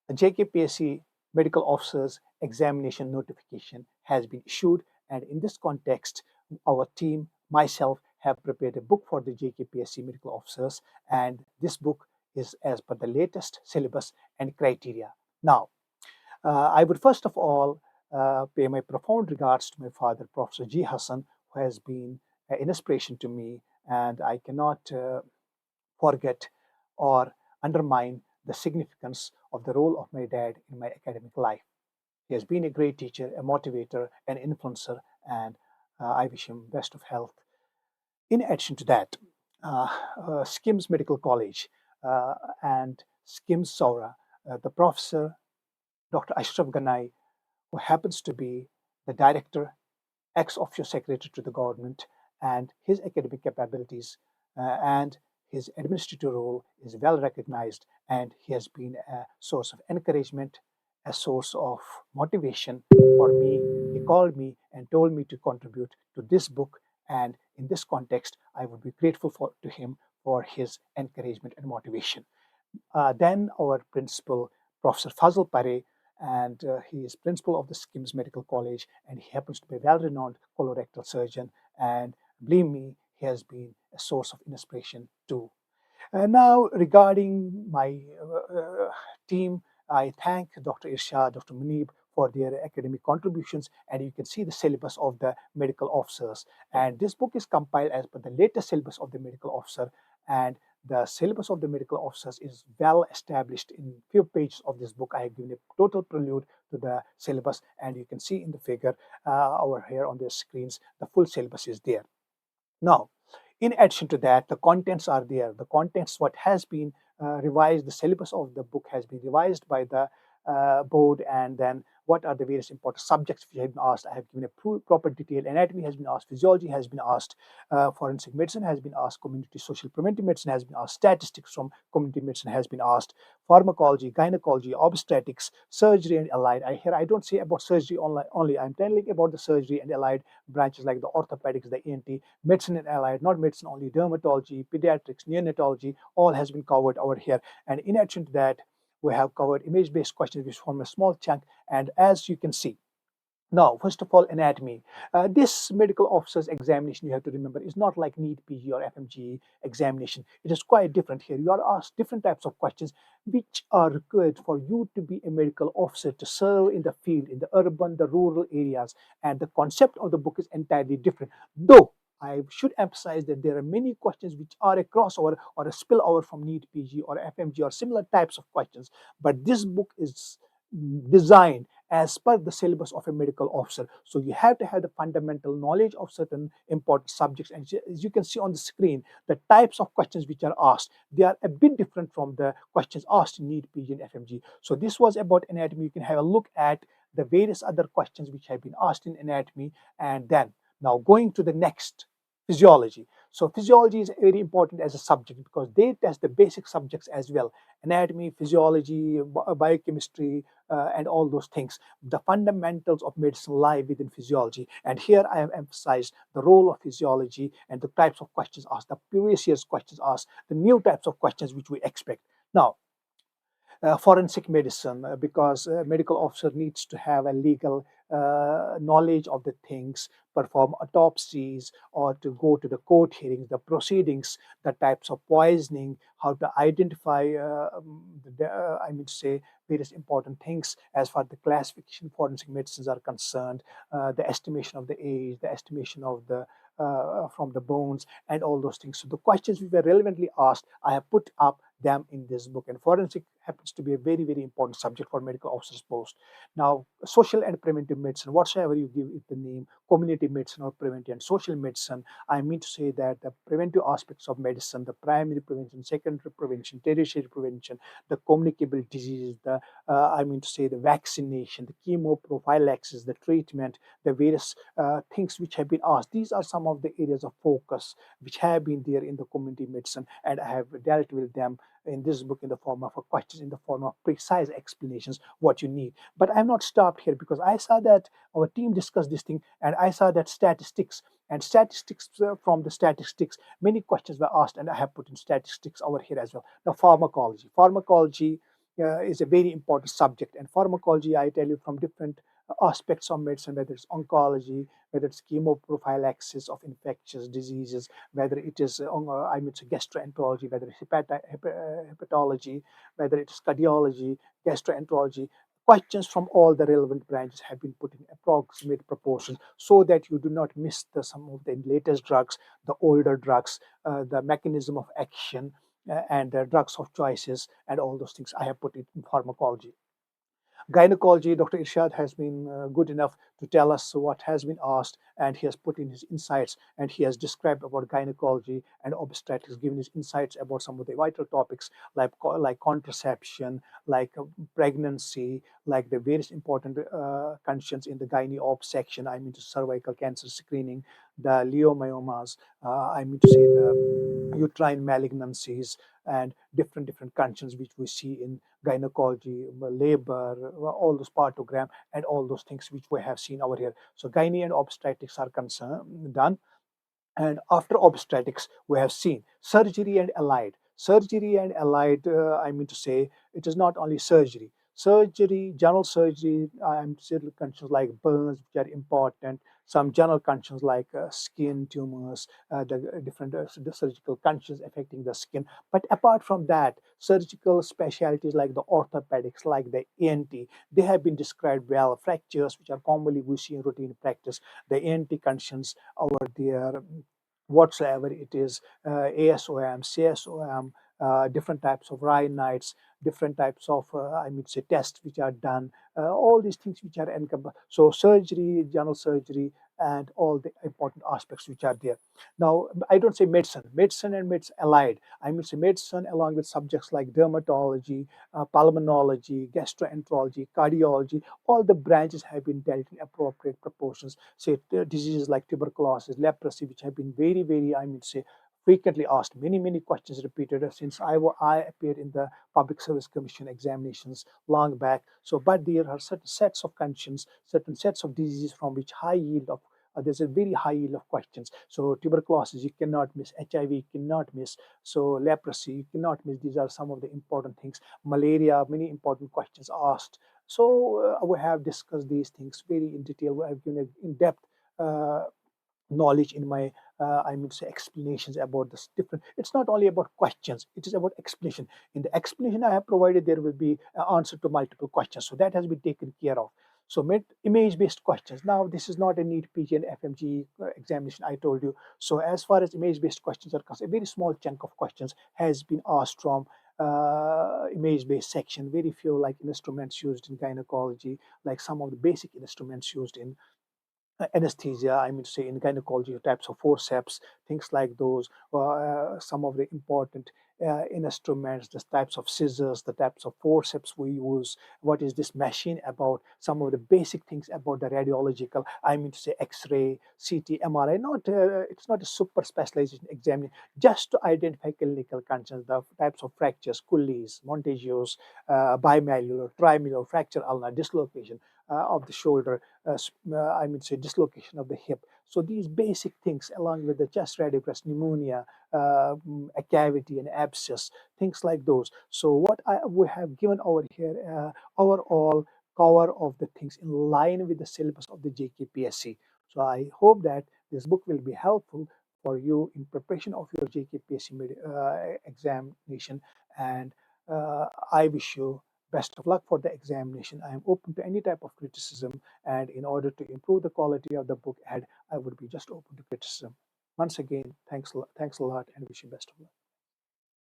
The JKPSC medical officers examination notification has been issued, and in this context, our team, myself, have prepared a book for the JKPSC medical officers, and this book is as per the latest syllabus and criteria. Now, I would first of all pay my profound regards to my father, Professor G. Hassan, who has been an inspiration to me, and I cannot forget or undermine the significance of the role of my dad in my academic life. He has been a great teacher, a motivator, an influencer, and I wish him best of health. In addition to that, SKIMS Medical College and SKIMS Saura, the professor, Dr. Ashraf Ganai, who happens to be the director, ex officio secretary to the government, and his academic capabilities and his administrative role is well recognized, and he has been a source of encouragement, a source of motivation for me. He called me and told me to contribute to this book, and in this context, I would be grateful to him for his encouragement and motivation. Then our principal, Professor Fazal Pare, and he is principal of the SKIMS Medical College, and he happens to be a well-renowned colorectal surgeon. And believe me, he has been a source of inspiration too. Now, regarding my team, I thank Dr. Irshad, Dr. Munib for their academic contributions, and you can see the syllabus of the medical officers. And this book is compiled as per the latest syllabus of the medical officer, and the syllabus of the medical officers is well established in few pages of this book. I have given a total prelude to the syllabus, and you can see in the figure over here on the screens, the full syllabus is there. Now, in addition to that, the contents are there. The contents, what has been revised, the syllabus of the book has been revised by the board, and then what are the various important subjects which have been asked. I have given a proper detail. Anatomy has been asked, physiology has been asked, forensic medicine has been asked, community social preventive medicine has been asked, statistics from community medicine has been asked, pharmacology, gynecology, obstetrics, surgery and allied. I don't say about surgery only. I'm telling about the surgery and allied branches like the orthopedics, the ENT, medicine and allied, not medicine only, dermatology, pediatrics, neonatology, all has been covered over here. And in addition to that, we have covered image-based questions which form a small chunk. And as you can see, now, first of all, anatomy. This medical officer's examination, you have to remember, is not like NEET, PG, or fmge examination. It is quite different here. You are asked different types of questions which are required for you to be a medical officer to serve in the field, in the urban, the rural areas. And the concept of the book is entirely different. Though I should emphasize that there are many questions which are a crossover or a spillover from NEET, PG, or fmge, or similar types of questions. But this book is designed as per the syllabus of a medical officer. So you have to have the fundamental knowledge of certain important subjects. And as you can see on the screen, the types of questions which are asked, they are a bit different from the questions asked in NEET, PG, and fmge. So this was about anatomy. You can have a look at the various other questions which have been asked in anatomy. And then now going to the next, physiology. So physiology is very important as a subject because they test the basic subjects as well: anatomy, physiology, biochemistry, and all those things. The fundamentals of medicine lie within physiology. And here I have emphasized the role of physiology and the types of questions asked, the previous year's questions asked, the new types of questions which we expect. Now, forensic medicine, because a medical officer needs to have a legal knowledge of the things, perform autopsies, or to go to the court hearings, the proceedings, the types of poisoning, how to identify, I mean to say, various important things as far as the classification forensic medicines are concerned, the estimation of the age, the estimation of the from the bones, and all those things. So the questions which were relevantly asked, I have put up them in this book. And forensic happens to be a very, very important subject for medical officers post. Now, social and preventive medicine, whatsoever you give it the name, community medicine or preventive and social medicine, I mean to say that the preventive aspects of medicine, the primary prevention, secondary prevention, tertiary prevention, the communicable diseases, the I mean to say the vaccination, the chemo prophylaxis, the treatment, the various things which have been asked. These are some of the areas of focus which have been there in the community medicine, and I have dealt with them in this book in the form of questions, in the form of precise explanations what you need. But I'm not stopped here because I saw that our team discussed this thing, and I saw that statistics, from the statistics, many questions were asked, and I have put in statistics over here as well. The pharmacology. is a very important subject. And pharmacology, I tell you, from different aspects of medicine, whether it's oncology, whether it's chemoprophylaxis of infectious diseases, whether it is I mean, gastroenterology, whether it's hepatology, whether it's cardiology, gastroenterology. Questions from all the relevant branches have been put in approximate proportions so that you do not miss some of the latest drugs, the older drugs, the mechanism of action, and the drugs of choices, and all those things. I have put it in pharmacology. Gynecology, Dr. Irshad has been good enough to tell us what has been asked, and he has put in his insights, and he has described about gynecology and obstetrics, given his insights about some of the vital topics like contraception, like pregnancy, like the various important conditions in the gynae ob section. I mean, to cervical cancer screening, the leiomyomas. I mean to say the uterine malignancies and different conditions which we see in gynecology, labor, all those partogram, and all those things which we have seen over here. So gynae and obstetrics are concerned done. And after obstetrics, we have seen surgery and allied. Surgery and allied, I mean to say, it is not only surgery. Surgery, general surgery, I'm certain conditions like burns, which are important. Some general conditions like skin tumors, the different the surgical conditions affecting the skin. But apart from that, surgical specialties like the orthopedics, like the ENT, they have been described well. Fractures, which are commonly we see in routine practice, the ENT conditions over there, whatsoever it is, ASOM, CSOM, different types of rhinites, different types of, I mean, say, tests which are done, all these things which are encompassed. So, surgery, general surgery, and all the important aspects which are there. Now, I don't say medicine and medicine allied. I mean, say medicine along with subjects like dermatology, pulmonology, gastroenterology, cardiology, all the branches have been dealt in appropriate proportions. Say diseases like tuberculosis, leprosy, which have been very, I mean, say, frequently asked, many questions repeated since I appeared in the Public Service Commission examinations long back. So, but there are certain sets of conditions, certain sets of diseases from which high yield of there's a very high yield of questions. So tuberculosis you cannot miss, HIV you cannot miss, so leprosy you cannot miss. These are some of the important things. Malaria, many important questions asked. So we have discussed these things very in detail. We have given in-depth uh, knowledge in my I mean to say explanations about this different. It's not only about questions, it is about explanation. In the explanation I have provided, there will be an answer to multiple questions, so that has been taken care of. So image based questions, now this is not a NEET PG and FMG examination, I told you. So as far as image based questions are concerned, a very small chunk of questions has been asked from image based section. Very few like instruments used in gynecology, like some of the basic instruments used in anesthesia, I mean to say in gynecology, types of forceps, things like those, some of the important instruments, the types of scissors, the types of forceps we use, what is this machine about, some of the basic things about the radiological, I mean to say X-ray, CT, MRI, not, it's not a super specialization exam, just to identify clinical conditions, the types of fractures, Cully's, Montague's, bimalleolar, trimalleolar, fracture ulnar, dislocation of the shoulder, I mean, say dislocation of the hip. So these basic things, along with the chest radiographs, pneumonia, a cavity, an abscess, things like those. So what we have given over here, overall cover of the things in line with the syllabus of the JKPSC. So I hope that this book will be helpful for you in preparation of your JKPSC examination, and I wish you best of luck for the examination. I am open to any type of criticism, and in order to improve the quality of the book, I would be just open to criticism. Once again, thanks a lot, and wish you best of luck.